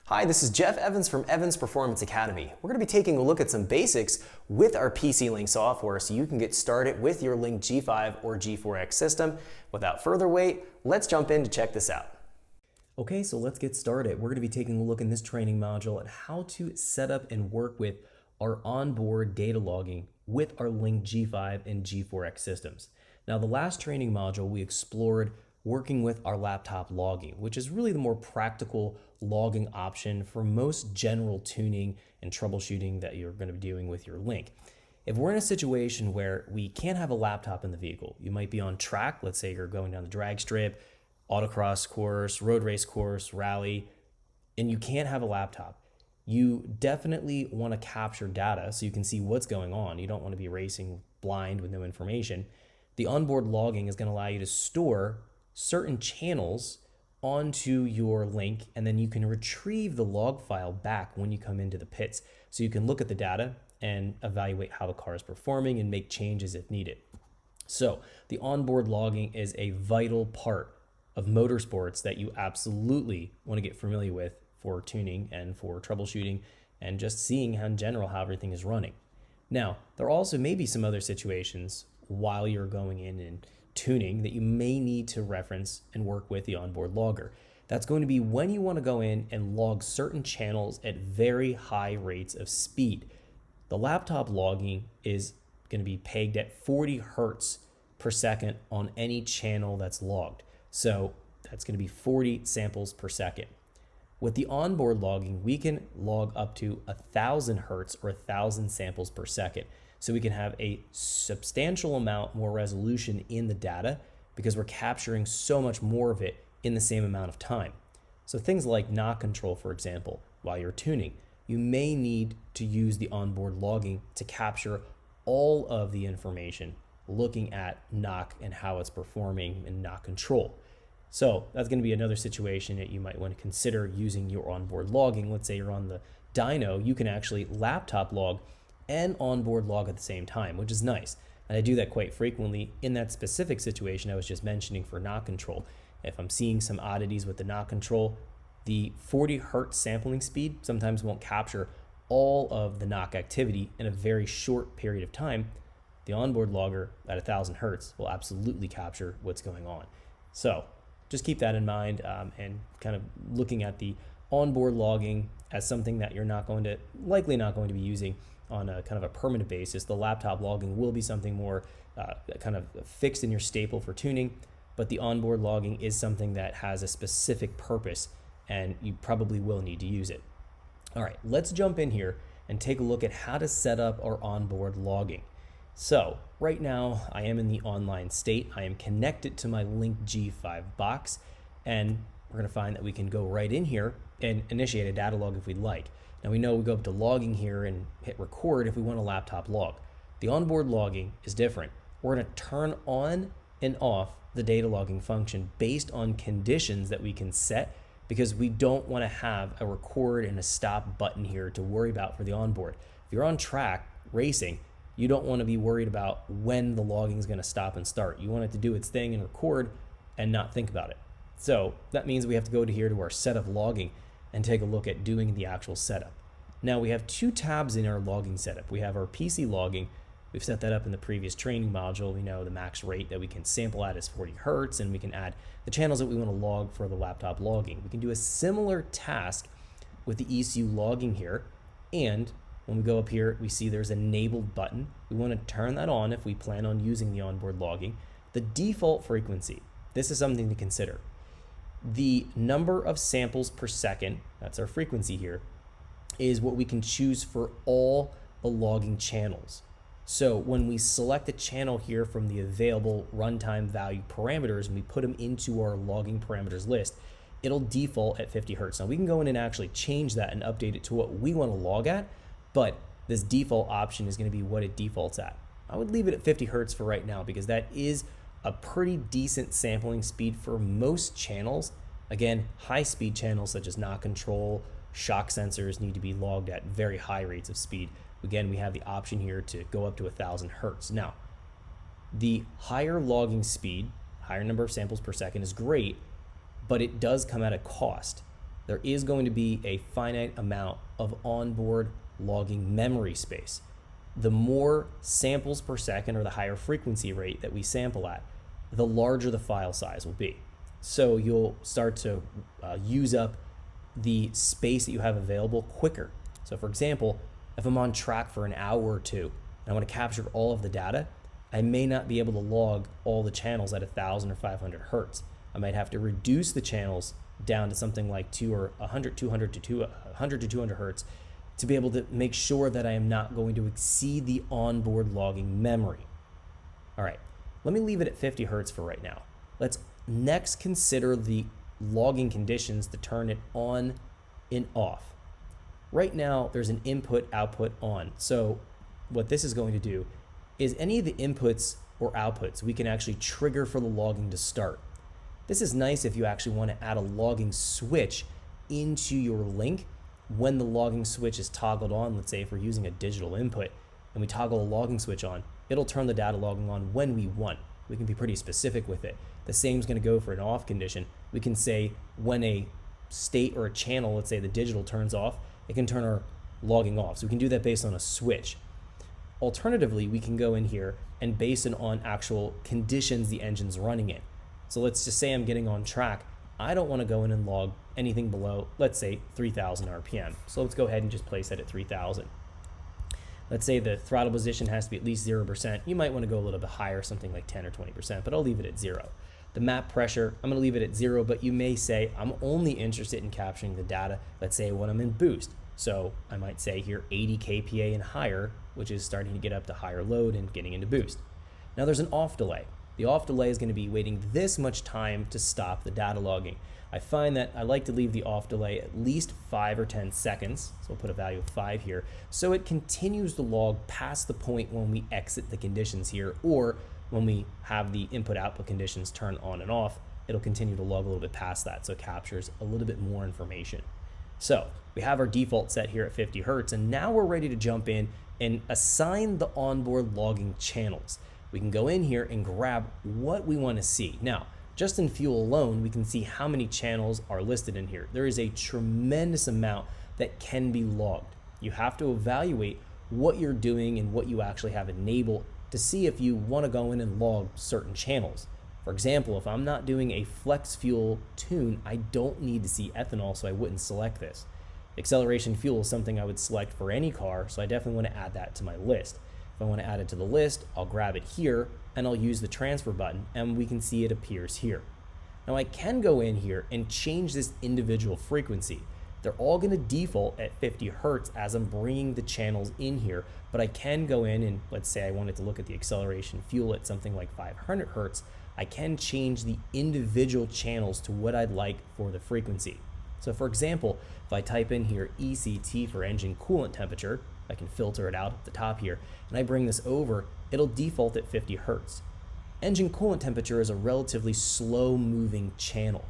Hi, this is Jeff Evans from Evans Performance Academy. We're going to be taking a look at some basics with our PC Link software so you can get started with your Link G5 or G4X system. Without further wait, let's jump in to check this out. Okay, so let's get started. We're going to be taking a look in this training module at how to set up and work with our onboard data logging with our Link G5 and G4X systems. Now, the last training module we explored working with our laptop logging, which is really the more practical logging option for most general tuning and troubleshooting that you're going to be doing with your Link. If we're in a situation where we can't have a laptop in the vehicle, you might be on track, let's say you're going down the drag strip, autocross course, road race course, rally, and you can't have a laptop, you definitely want to capture data so you can see what's going on. You don't want to be racing blind with no information. The onboard logging is going to allow you to store certain channels onto your Link, and then you can retrieve the log file back when you come into the pits. So you can look at the data and evaluate how the car is performing and make changes if needed. So the onboard logging is a vital part of motorsports that you absolutely want to get familiar with for tuning and for troubleshooting and just seeing how in general how everything is running. Now, there also may be some other situations while you're going in and tuning that you may need to reference and work with the onboard logger. That's going to be when you want to go in and log certain channels at very high rates of speed. The laptop logging is going to be pegged at 40 hertz per second on any channel that's logged. So that's going to be 40 samples per second. With the onboard logging, we can log up to 1,000 hertz or 1,000 samples per second. So we can have a substantial amount more resolution in the data because we're capturing so much more of it in the same amount of time. So things like knock control, for example, while you're tuning, you may need to use the onboard logging to capture all of the information looking at knock and how it's performing in knock control. So that's going to be another situation that you might want to consider using your onboard logging. Let's say you're on the dyno, you can actually laptop log and onboard log at the same time, which is nice. And I do that quite frequently in that specific situation I was just mentioning for knock control. If I'm seeing some oddities with the knock control, the 40 hertz sampling speed sometimes won't capture all of the knock activity in a very short period of time. The onboard logger at 1,000 hertz will absolutely capture what's going on. So just keep that in mind and kind of looking at the onboard logging as something that you're likely not going to be using on a kind of a permanent basis. The laptop logging will be something more kind of fixed in your staple for tuning, but the onboard logging is something that has a specific purpose and you probably will need to use it. All right, let's jump in here and take a look at how to set up our onboard logging. So right now I am in the online state. I am connected to my Link G5 box, and we're gonna find that we can go right in here and initiate a data log if we'd like. Now we know we go up to logging here and hit record if we want a laptop log. The onboard logging is different. We're going to turn on and off the data logging function based on conditions that we can set because we don't want to have a record and a stop button here to worry about for the onboard. If you're on track racing, you don't want to be worried about when the logging is going to stop and start. You want it to do its thing and record and not think about it. So that means we have to go to here to our setup logging and take a look at doing the actual setup. Now we have two tabs in our logging setup. We have our PC logging. We've set that up in the previous training module. We know the max rate that we can sample at is 40 hertz, and we can add the channels that we want to log for the laptop logging. We can do a similar task with the ECU logging here, and when we go up here, we see there's an enabled button. We want to turn that on if we plan on using the onboard logging. The default frequency, this is something to consider. The number of samples per second, that's our frequency here, is what we can choose for all the logging channels. So when we select a channel here from the available runtime value parameters and we put them into our logging parameters list, it'll default at 50 hertz. Now we can go in and actually change that and update it to what we want to log at, but this default option is going to be what it defaults at. I would leave it at 50 hertz for right now because that is a pretty decent sampling speed for most channels. Again, high speed channels such as knock control, shock sensors need to be logged at very high rates of speed. Again, we have the option here to go up to 1,000 hertz. Now, the higher logging speed, higher number of samples per second is great, but it does come at a cost. there is going to be a finite amount of onboard logging memory space. The more samples per second, or the higher frequency rate that we sample at, the larger the file size will be. So you'll start to use up the space that you have available quicker. So for example, if I'm on track for an hour or two and I want to capture all of the data, I may not be able to log all the channels at 1,000 or 500 hertz. I might have to reduce the channels down to something like 100 to 200 hertz to be able to make sure that I am not going to exceed the onboard logging memory. All right, let me leave it at 50 hertz for right now. Let's next consider the logging conditions to turn it on and off. Right now, there's an input output on. So what this is going to do is any of the inputs or outputs we can actually trigger for the logging to start. This is nice if you actually want to add a logging switch into your link. When the logging switch is toggled on, let's say if we're using a digital input and we toggle a logging switch on, it'll turn the data logging on when we want. We can be pretty specific with it. The same is going to go for an off condition. We can say when a state or a channel, let's say the digital turns off, it can turn our logging off. So we can do that based on a switch. Alternatively, we can go in here and base it on actual conditions the engine's running in. So let's just say I'm getting on track. I don't want to go in and log anything below, let's say 3,000 RPM. So let's go ahead and just place that at 3,000. Let's say the throttle position has to be at least 0%. You might want to go a little bit higher, something like 10 or 20%, but I'll leave it at 0. The map pressure, I'm going to leave it at 0, but you may say I'm only interested in capturing the data, let's say when I'm in boost. So I might say here 80 kPa and higher, which is starting to get up to higher load and getting into boost. Now there's an off delay. The off delay is going to be waiting this much time to stop the data logging. I find that I like to leave the off delay at least 5 or 10 seconds. So we'll put a value of 5 here. So it continues to log past the point when we exit the conditions here, or when we have the input output conditions turn on and off, it'll continue to log a little bit past that. So it captures a little bit more information. So we have our default set here at 50 hertz, and now we're ready to jump in and assign the onboard logging channels. We can go in here and grab what we want to see. Now, just in fuel alone, we can see how many channels are listed in here. There is a tremendous amount that can be logged. You have to evaluate what you're doing and what you actually have enabled to see if you want to go in and log certain channels. For example, if I'm not doing a flex fuel tune, I don't need to see ethanol, so I wouldn't select this. Acceleration fuel is something I would select for any car, so I definitely want to add that to my list. If I want to add it to the list, I'll grab it here and I'll use the transfer button, and we can see it appears here. Now I can go in here and change this individual frequency. They're all going to default at 50 hertz as I'm bringing the channels in here, but I can go in and, let's say I wanted to look at the acceleration fuel at something like 500 hertz, I can change the individual channels to what I'd like for the frequency. So for example, if I type in here ECT for engine coolant temperature, I can filter it out at the top here, and I bring this over, it'll default at 50 hertz. Engine coolant temperature is a relatively slow moving channel.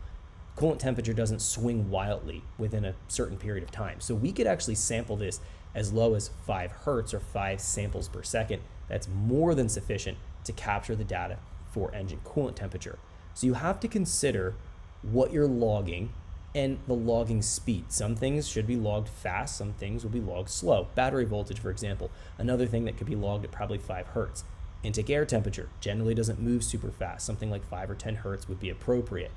Coolant temperature doesn't swing wildly within a certain period of time. So we could actually sample this as low as 5 hertz or 5 samples per second. That's more than sufficient to capture the data for engine coolant temperature. So you have to consider what you're logging and the logging speed. Some things should be logged fast, some things will be logged slow. Battery voltage, for example, another thing that could be logged at probably 5 hertz. Intake air temperature generally doesn't move super fast. Something like 5 or 10 hertz would be appropriate.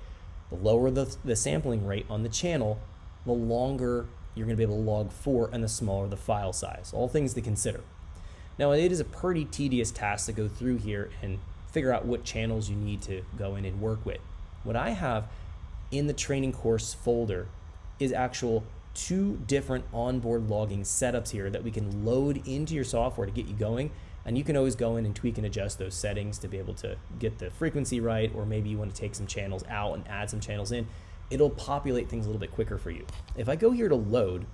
The lower the sampling rate on the channel, the longer you're going to be able to log for, and the smaller the file size. All things to consider. Now, it is a pretty tedious task to go through here and figure out what channels you need to go in and work with. What I have in the training course folder is actual 2 different onboard logging setups here that we can load into your software to get you going. And you can always go in and tweak and adjust those settings to be able to get the frequency right, or maybe you want to take some channels out and add some channels in. It'll populate things a little bit quicker for you. If I go here to load,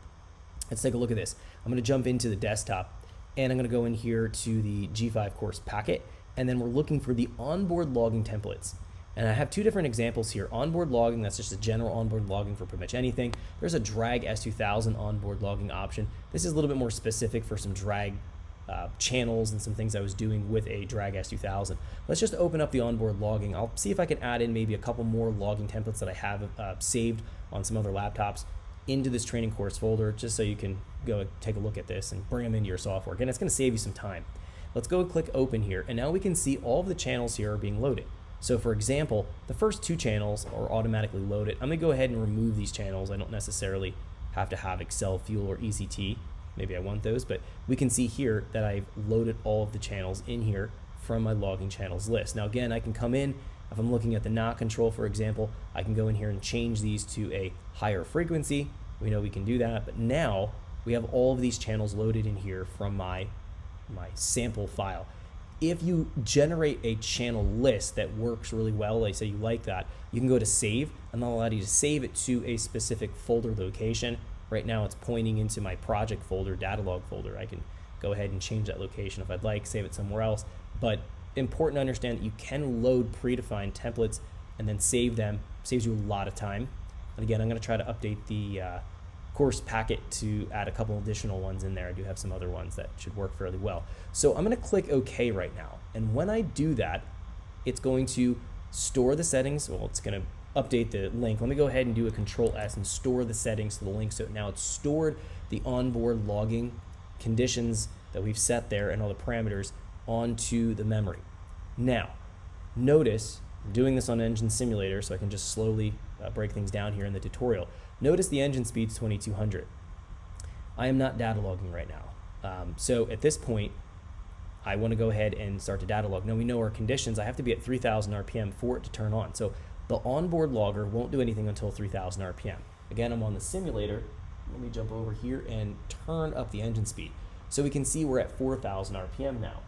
let's take a look at this. I'm going to jump into the desktop, and I'm going to go in here to the G5 course packet, and then we're looking for the onboard logging templates. And I have 2 different examples here. Onboard logging, that's just a general onboard logging for pretty much anything. There's a drag S2000 onboard logging option. This is a little bit more specific for some drag channels and some things I was doing with a Drag S2000. Let's just open up the onboard logging. I'll see if I can add in maybe a couple more logging templates that I have saved on some other laptops into this training course folder, just so you can go take a look at this and bring them into your software. Again, it's going to save you some time. Let's go click open here, and now we can see all of the channels here are being loaded. So for example, the first 2 channels are automatically loaded. I'm going to go ahead and remove these channels. I don't necessarily have to have Excel, Fuel, or ECT. Maybe I want those, but we can see here that I've loaded all of the channels in here from my logging channels list. Now again, I can come in, if I'm looking at the NOT control, for example, I can go in here and change these to a higher frequency. We know we can do that, but now we have all of these channels loaded in here from my sample file. If you generate a channel list that works really well, like say you like that, you can go to save, and that'll allow you to save it to a specific folder location. Right now it's pointing into my project folder, data log folder. I can go ahead and change that location if I'd like, save it somewhere else. But important to understand that you can load predefined templates and then save them. Saves you a lot of time. And again, I'm going to try to update the course packet to add a couple additional ones in there. I do have some other ones that should work fairly well. So I'm going to click OK right now. And when I do that, it's going to store the settings. Well, it's going to update the link. Let me go ahead and do a Control S and store the settings to the link. So now it's stored the onboard logging conditions that we've set there and all the parameters onto the memory. Now, notice I'm doing this on Engine Simulator, so I can just slowly break things down here in the tutorial. Notice the engine speed's 2200. I am not data logging right now. So at this point, I want to go ahead and start to data log. Now we know our conditions. I have to be at 3000 RPM for it to turn on. So the onboard logger won't do anything until 3000 RPM. Again, I'm on the simulator. Let me jump over here and turn up the engine speed. So we can see we're at 4000 RPM now.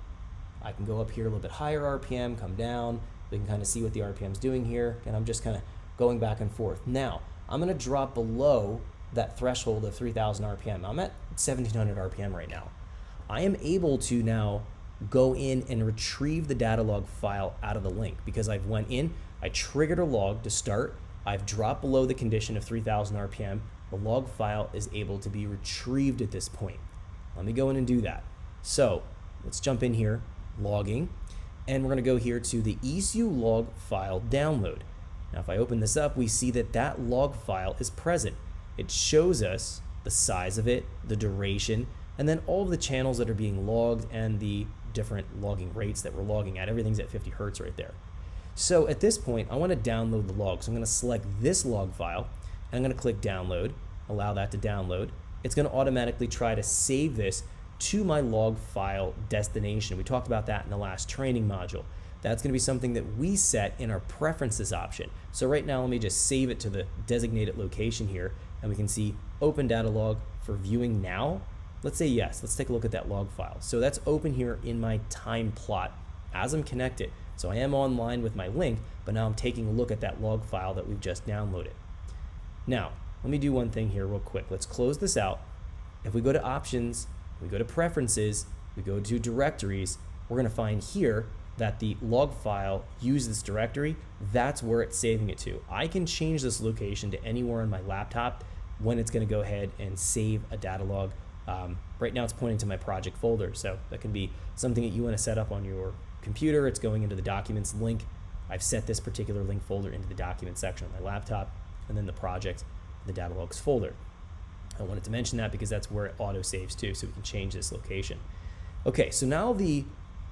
I can go up here a little bit higher RPM, come down. We can kind of see what the RPM is doing here. And I'm just kind of going back and forth. Now, I'm going to drop below that threshold of 3000 RPM. I'm at 1700 RPM right now. I am able to now go in and retrieve the data log file out of the link because I've went in, I triggered a log to start, I've dropped below the condition of 3000 RPM, the log file is able to be retrieved at this point. Let me go in and do that. So let's jump in here, logging, and we're going to go here to the ECU log file download. Now if I open this up, we see that that log file is present. It shows us the size of it, the duration, and then all of the channels that are being logged and the different logging rates that we're logging at. Everything's at 50 Hertz right there. So at this point, I want to download the log. So I'm going to select this log file, and I'm going to click download, allow that to download. It's going to automatically try to save this to my log file destination. We talked about that in the last training module. That's going to be something that we set in our preferences option. So right now, let me just save it to the designated location here, and we can see open data log for viewing now. Let's say yes. Let's take a look at that log file. So that's open here in my time plot as I'm connected. So I am online with my link, but now I'm taking a look at that log file that we've just downloaded. Now, let me do one thing here real quick. Let's close this out. If we go to options, we go to preferences, we go to directories, we're going to find here that the log file uses this directory. That's where it's saving it to. I can change this location to anywhere on my laptop when it's going to go ahead and save a data log. Right now it's pointing to my project folder, so that can be something that you want to set up on your computer. It's going into the documents link. I've set this particular link folder into the documents section of my laptop, and then the project, the data logs folder. I wanted to mention that because that's where it auto saves to, so we can change this location. Okay, so now the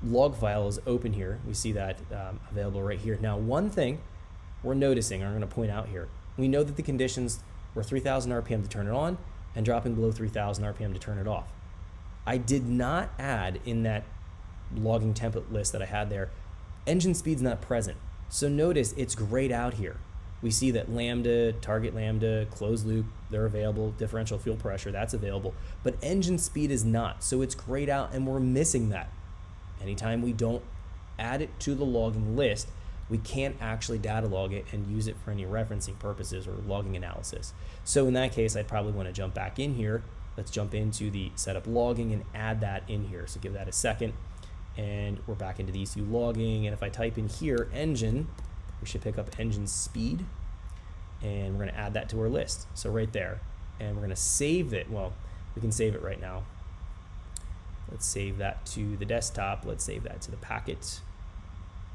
log file is open here. We see that available right here. Now, one thing we're noticing, I'm going to point out here, we know that the conditions were 3000 RPM to turn it on and dropping below 3000 RPM to turn it off. I did not add in that logging template list that I had there, engine speed's not present. So notice it's grayed out here. We see that lambda, target lambda, closed loop, they're available, differential fuel pressure, that's available, but engine speed is not. So it's grayed out and we're missing that. Anytime we don't add it to the logging list, we can't actually data log it and use it for any referencing purposes or logging analysis. So in that case, I'd probably want to jump back in here. Let's jump into the setup logging and add that in here. So give that a second. And we're back into the ECU logging. And if I type in here, engine, we should pick up engine speed. And we're going to add that to our list. So right there. And we're going to save it. Well, we can save it right now. Let's save that to the desktop. Let's save that to the packet,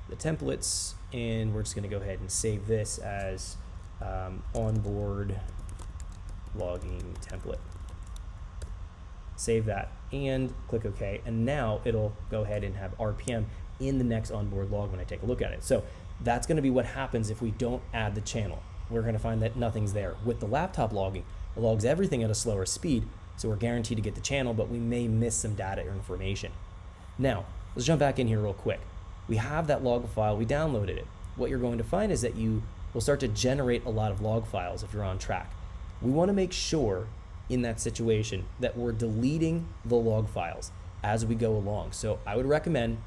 the templates, and we're just going to go ahead and save this as onboard logging template. Save that and click OK, and now it'll go ahead and have RPM in the next onboard log when I take a look at it. So that's going to be what happens if we don't add the channel. We're going to find that nothing's there. With the laptop logging, it logs everything at a slower speed, so we're guaranteed to get the channel, but we may miss some data or information. Now, let's jump back in here real quick. We have that log file, we downloaded it. What you're going to find is that you will start to generate a lot of log files if you're on track. We want to make sure in that situation that we're deleting the log files as we go along. So I would recommend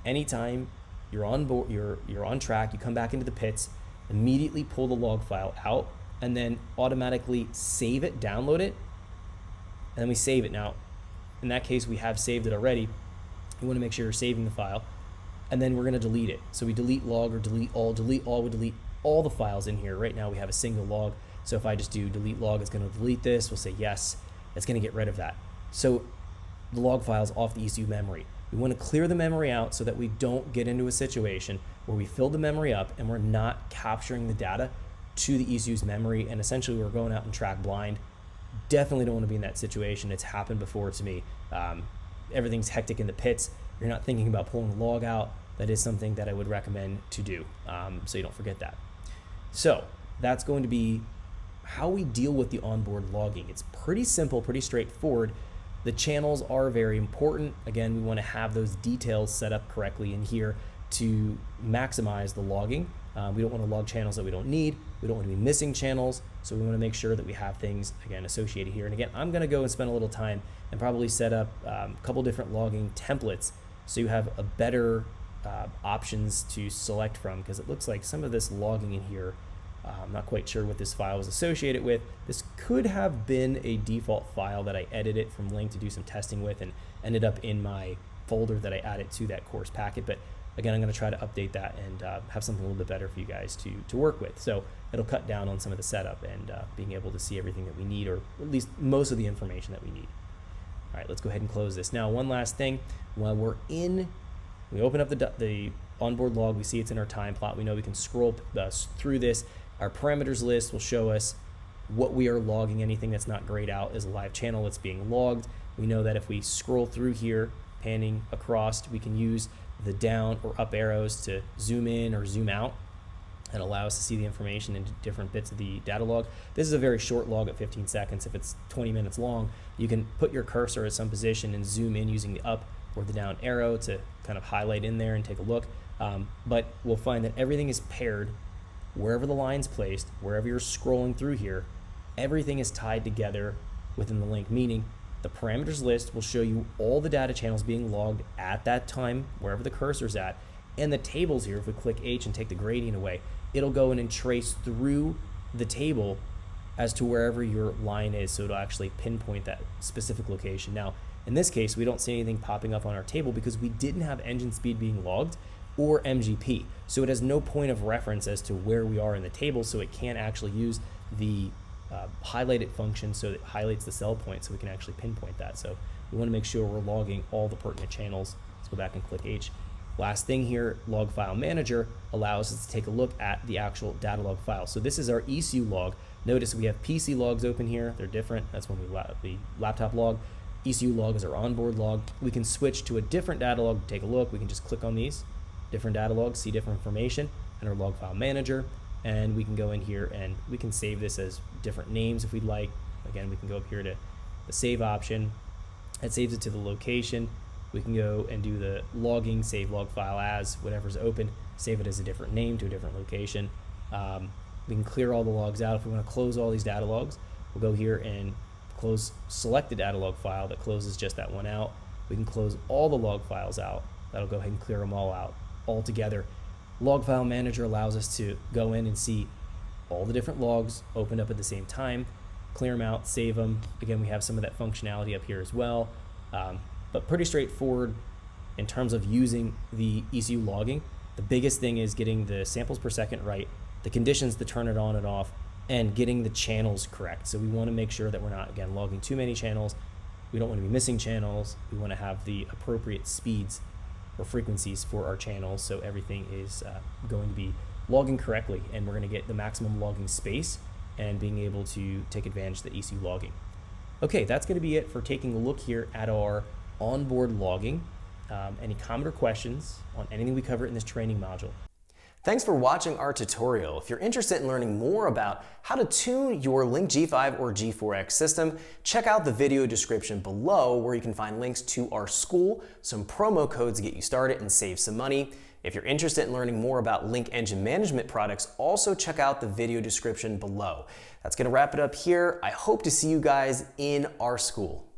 anytime you're on board, you're on track, you come back into the pits, immediately pull the log file out and then automatically save it, download it, and then we save it. Now, in that case, we have saved it already. You want to make sure you're saving the file, and then we're going to delete it. So we delete log or delete all, we delete all the files in here. Right now we have a single log. So if I just do delete log, it's going to delete this. We'll say yes, it's going to get rid of that. So the log file's off the ECU memory. We want to clear the memory out so that we don't get into a situation where we fill the memory up and we're not capturing the data to the ECU's memory, and essentially we're going out and track blind. Definitely don't want to be in that situation. It's happened before to me. Everything's hectic in the pits. You're not thinking about pulling the log out. That is something that I would recommend to do, so you don't forget that. So that's going to be how we deal with the onboard logging. It's pretty simple, pretty straightforward. The channels are very important. Again, we want to have those details set up correctly in here to maximize the logging. We don't want to log channels that we don't need. We don't want to be missing channels. So we want to make sure that we have things, again, associated here. And again, I'm going to go and spend a little time and probably set up a couple different logging templates so you have a better options to select from, because it looks like some of this logging in here, I'm not quite sure what this file was associated with. This could have been a default file that I edited from Link to do some testing with and ended up in my folder that I added to that course packet. But again, I'm going to try to update that and have something a little bit better for you guys to work with. So it'll cut down on some of the setup and being able to see everything that we need, or at least most of the information that we need. All right, let's go ahead and close this. Now, one last thing. While we're in, we open up the onboard log, we see it's in our time plot. We know we can scroll through this. Our parameters list will show us what we are logging. Anything that's not grayed out is a live channel that's being logged. We know that if we scroll through here, panning across, we can use the down or up arrows to zoom in or zoom out and allow us to see the information in different bits of the data log. This is a very short log at 15 seconds. If it's 20 minutes long, you can put your cursor at some position and zoom in using the up or the down arrow to kind of highlight in there and take a look. But we'll find that everything is paired wherever the line's placed, wherever you're scrolling through here, everything is tied together within the link, meaning the parameters list will show you all the data channels being logged at that time, wherever the cursor's at, and the tables here, if we click H and take the gradient away, it'll go in and trace through the table as to wherever your line is, so it'll actually pinpoint that specific location. Now, in this case, we don't see anything popping up on our table because we didn't have engine speed being logged or MGP. So it has no point of reference as to where we are in the table, so it can't actually use the highlighted function so it highlights the cell point so we can actually pinpoint that. So we want to make sure we're logging all the pertinent channels. Let's go back and click H. Last thing here, Log File Manager allows us to take a look at the actual data log file. So this is our ECU log. Notice we have PC logs open here. They're different. That's when the laptop log. ECU log is our onboard log. We can switch to a different data log to take a look. We can just click on these different data logs, see different information in our Log File Manager, and we can go in here and we can save this as different names if we'd like. Again, we can go up here to the save option. It saves it to the location. We can go and do the logging, save log file as, whatever's open, save it as a different name to a different location. We can clear all the logs out. If we want to close all these data logs, we'll go here and select the data log file that closes just that one out. We can close all the log files out. That'll go ahead and clear them all out all together. Log File Manager allows us to go in and see all the different logs opened up at the same time, clear them out, save them. Again, we have some of that functionality up here as well, but pretty straightforward in terms of using the ECU logging. The biggest thing is getting the samples per second right, the conditions to turn it on and off, and getting the channels correct. So we want to make sure that we're not, again, logging too many channels We don't want to be missing channels. We want to have the appropriate speeds or frequencies for our channels, so everything is going to be logging correctly, and we're going to get the maximum logging space and being able to take advantage of the ECU logging. Okay, that's going to be it for taking a look here at our onboard logging. Any comment or questions on anything we cover in this training module? Thanks for watching our tutorial. If you're interested in learning more about how to tune your Link G5 or G4X system, check out the video description below where you can find links to our school, some promo codes to get you started and save some money. If you're interested in learning more about Link engine management products, also check out the video description below. That's going to wrap it up here. I hope to see you guys in our school.